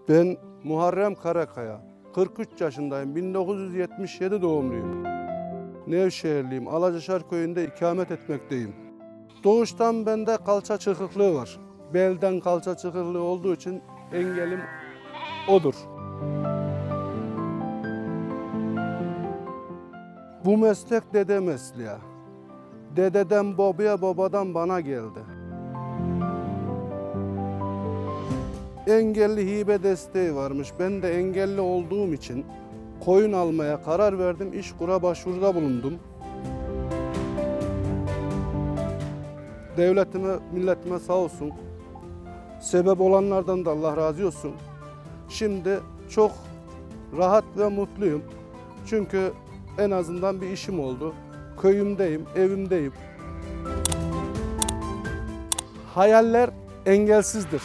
Ben Muharrem Karakaya, 43 yaşındayım, 1977 doğumluyum. Nevşehirliyim, Alacaşar köyünde ikamet etmekteyim. Doğuştan bende kalça çıkıklığı var. Belden kalça çıkıklığı olduğu için engelim odur. Bu meslek dede mesleği. Dededen babaya, babadan bana geldi. Engelli hibe desteği varmış. Ben de engelli olduğum için koyun almaya karar verdim. İşkur'a başvuruda bulundum. Devletime, milletime sağ olsun. Sebep olanlardan da Allah razı olsun. Şimdi çok rahat ve mutluyum. Çünkü en azından bir işim oldu. Köyümdeyim, evimdeyim. Hayaller engelsizdir.